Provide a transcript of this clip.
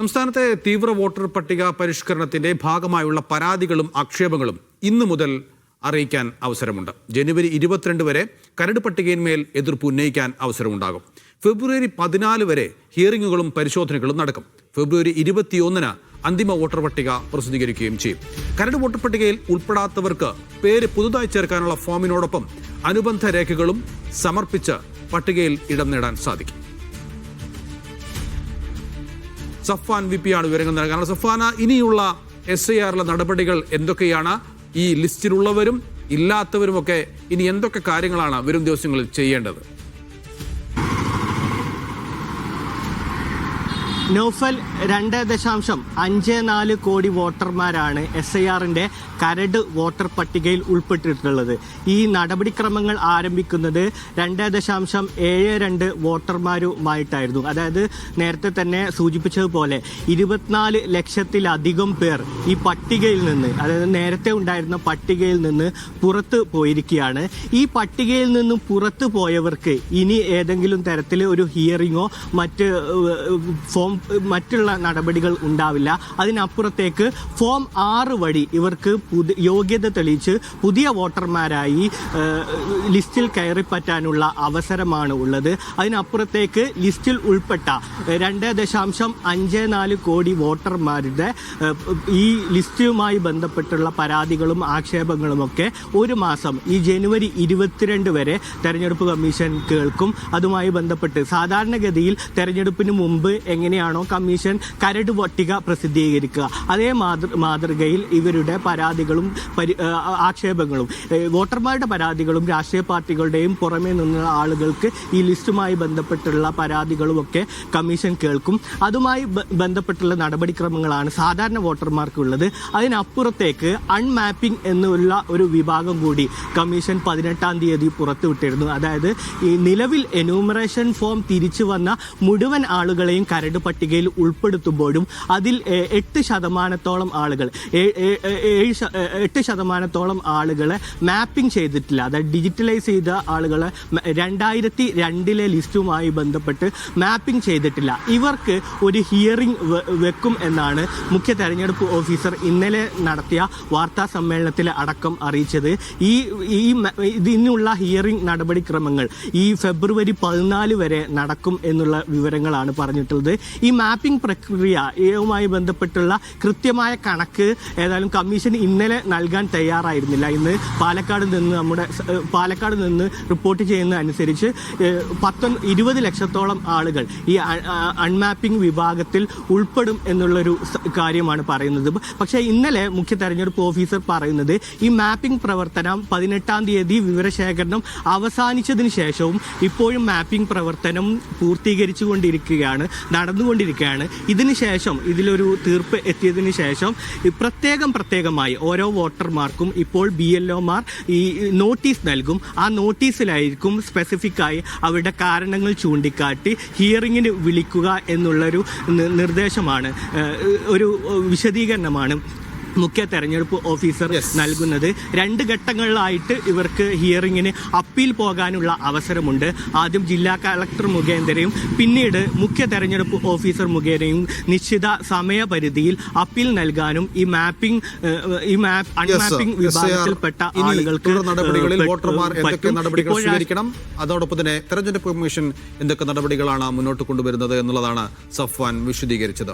സംസ്ഥാനത്തെ തീവ്ര വോട്ടർ പട്ടിക പരിഷ്കരണത്തിന്റെ ഭാഗമായുള്ള പരാതികളും ആക്ഷേപങ്ങളും ഇന്നു മുതൽ അറിയിക്കാൻ അവസരമുണ്ട്. ജനുവരി 22 വരെ കരട് പട്ടികയിന്മേൽ എതിർപ്പ് ഉന്നയിക്കാൻ അവസരമുണ്ടാകും. ഫെബ്രുവരി 14 വരെ ഹിയറിംഗുകളും പരിശോധനകളും നടക്കും. ഫെബ്രുവരി 21 അന്തിമ വോട്ടർ പട്ടിക പ്രസിദ്ധീകരിക്കുകയും ചെയ്യും. കരട് വോട്ടർ പട്ടികയിൽ ഉൾപ്പെടാത്തവർക്ക് പേര് പുതുതായി ചേർക്കാനുള്ള ഫോമിനോടൊപ്പം അനുബന്ധ രേഖകളും സമർപ്പിച്ച് പട്ടികയിൽ ഇടം നേടാൻ സാധിക്കും. സഫ്വാൻ വിപിയാണ് വിവരങ്ങൾ നൽകാൻ. സഫ്വാന, ഇനിയുള്ള SIRലെ നടപടികൾ എന്തൊക്കെയാണ്? ഈ ലിസ്റ്റിലുള്ളവരും ഇല്ലാത്തവരുമൊക്കെ ഇനി എന്തൊക്കെ കാര്യങ്ങളാണ് വരും ദിവസങ്ങളിൽ ചെയ്യേണ്ടത്? നൗഫൽ, 2.54 കോടി വോട്ടർമാരാണ് SIRന്റെ കരട് വോട്ടർ പട്ടികയിൽ ഉൾപ്പെട്ടിട്ടുള്ളത്. ഈ നടപടിക്രമങ്ങൾ ആരംഭിക്കുന്നത് 2.72 വോട്ടർമാരുമായിട്ടായിരുന്നു. അതായത് നേരത്തെ തന്നെ സൂചിപ്പിച്ചതുപോലെ 24 ലക്ഷത്തിലധികം പേർ ഈ പട്ടികയിൽ നിന്ന്, അതായത് നേരത്തെ ഉണ്ടായിരുന്ന പട്ടികയിൽ നിന്ന് പുറത്ത് പോയിരിക്കുകയാണ്. ഈ പട്ടികയിൽ നിന്നും പുറത്തു പോയവർക്ക് ഇനി ഏതെങ്കിലും തരത്തിൽ ഒരു ഹിയറിങ്ങോ മറ്റുള്ള നടപടികൾ ഉണ്ടാവില്ല. അതിനപ്പുറത്തേക്ക് ഫോം 6 വഴി ഇവർക്ക് യോഗ്യത തെളിയിച്ച് പുതിയ വോട്ടർമാരായി ലിസ്റ്റിൽ കയറിപ്പറ്റാനുള്ള അവസരമാണ് ഉള്ളത്. അതിനപ്പുറത്തേക്ക് ലിസ്റ്റിൽ ഉൾപ്പെട്ട 2.54 കോടി വോട്ടർമാരുടെ ഈ ലിസ്റ്റുമായി ബന്ധപ്പെട്ടുള്ള പരാതികളും ആക്ഷേപങ്ങളുമൊക്കെ ഒരു മാസം, ഈ ജനുവരി 22 വരെ തെരഞ്ഞെടുപ്പ് കമ്മീഷൻ കേൾക്കും. അതുമായി ബന്ധപ്പെട്ട് സാധാരണഗതിയിൽ തെരഞ്ഞെടുപ്പിന് മുമ്പ് എങ്ങനെയാണോ കമ്മീഷൻ കരട് പട്ടിക പ്രസിദ്ധീകരിക്കുക, അതേ മാതൃകയിൽ ഇവരുടെ പരാതികളും ആക്ഷേപങ്ങളും, വോട്ടർമാരുടെ പരാതികളും രാഷ്ട്രീയ പാർട്ടികളുടെയും പുറമേ നിന്നുള്ള ആളുകൾക്ക് ഈ ലിസ്റ്റുമായി ബന്ധപ്പെട്ടുള്ള പരാതികളുമൊക്കെ കമ്മീഷൻ കേൾക്കും. അതുമായി ബന്ധപ്പെട്ടുള്ള നടപടിക്രമങ്ങളാണ് സാധാരണ വോട്ടർമാർക്കുള്ളത്. അതിനപ്പുറത്തേക്ക് അൺമാപ്പിംഗ് എന്നുള്ള ഒരു വിഭാഗം കൂടി കമ്മീഷൻ 18-ാം തീയതി പുറത്തുവിട്ടിരുന്നു. അതായത് ഈ നിലവിൽ എന്യൂമറേഷൻ ഫോം തിരിച്ചു വന്ന മുഴുവൻ ആളുകളെയും കരട് പട്ടികയിൽ ഉൾപ്പെടുത്തുമ്പോഴും അതിൽ 8% ആളുകൾ 8% ആളുകളെ മാപ്പിംഗ് ചെയ്തിട്ടില്ല. അതായത് ഡിജിറ്റലൈസ് ചെയ്ത ആളുകളെ 2002 ലിസ്റ്റുമായി ബന്ധപ്പെട്ട് മാപ്പിംഗ് ചെയ്തിട്ടില്ല. ഇവർക്ക് ഒരു ഹിയറിംഗ് വെക്കും എന്നാണ് മുഖ്യ തെരഞ്ഞെടുപ്പ് ഓഫീസർ ഇന്നലെ നടത്തിയ വാർത്താ സമ്മേളനത്തിൽ അടക്കം അറിയിച്ചത്. ഇതിനുള്ള ഹിയറിംഗ് നടപടിക്രമങ്ങൾ ഈ ഫെബ്രുവരി 14 വരെ നടക്കും എന്നുള്ള വിവരങ്ങളാണ് പറഞ്ഞിട്ടുള്ളത്. ഈ മാപ്പിംഗ് പ്രക്രിയയുമായി ബന്ധപ്പെട്ടുള്ള കൃത്യമായ കണക്ക് ഏതായാലും കമ്മീഷൻ ഇന്നലെ നൽകാൻ തയ്യാറായിരുന്നില്ല. ഇന്ന് പാലക്കാട് നിന്ന് റിപ്പോർട്ട് ചെയ്യുന്ന അനുസരിച്ച് 20 ലക്ഷത്തോളം ആളുകൾ ഈ അൺമാപ്പിംഗ് വിഭാഗത്തിൽ ഉൾപ്പെടും എന്നുള്ളൊരു കാര്യമാണ് പറയുന്നത്. പക്ഷേ ഇന്നലെ മുഖ്യ തെരഞ്ഞെടുപ്പ് ഓഫീസർ പറയുന്നത് ഈ മാപ്പിംഗ് പ്രവർത്തനം 18-ാം തീയതി വിവരശേഖരണം അവസാനിച്ചതിന് ശേഷവും ഇപ്പോഴും മാപ്പിംഗ് പ്രവർത്തനം പൂർത്തീകരിച്ചുകൊണ്ടിരിക്കുകയാണ്, നടന്നുകൊണ്ടിരിക്കുകയാണ്. ഇതിനുശേഷം ഇതിലൊരു തീർപ്പ് എത്തിയതിന് ശേഷം പ്രത്യേകമായി ഓരോ വോട്ടർമാർക്കും ഇപ്പോൾ BLOമാർ ഈ നോട്ടീസ് നൽകും. ആ നോട്ടീസിലായിരിക്കും സ്പെസിഫിക്കായി അവരുടെ കാരണങ്ങൾ ചൂണ്ടിക്കാട്ടി ഹിയറിങ്ങിന് വിളിക്കുക എന്നുള്ളൊരു നിർദ്ദേശമാണ്, ഒരു വിശദീകരണമാണ് മുഖ്യ തെരഞ്ഞെടുപ്പ് ഓഫീസർ നൽകുന്നത്. 2 ഘട്ടങ്ങളിലായിട്ട് ഇവർക്ക് ഹിയറിങ്ങിന് അപ്പീൽ പോകാനുള്ള അവസരമുണ്ട്. ആദ്യം ജില്ലാ കളക്ടർ മുഖേനയും പിന്നീട് മുഖ്യ തെരഞ്ഞെടുപ്പ് ഓഫീസർ മുഖേനയും നിശ്ചിത സമയപരിധിയിൽ അപ്പീൽ നൽകാനും ഈ അൺമാപ്പിംഗ് വിഭാഗത്തിൽപ്പെട്ട ആളുകൾക്ക് അതോടൊപ്പം തന്നെ തെരഞ്ഞെടുപ്പ് കമ്മീഷൻ എന്തൊക്കെ നടപടികളാണ് മുന്നോട്ട് കൊണ്ടുവരുന്നത് എന്നുള്ളതാണ് സഫ്വാൻ വിശദീകരിച്ചത്.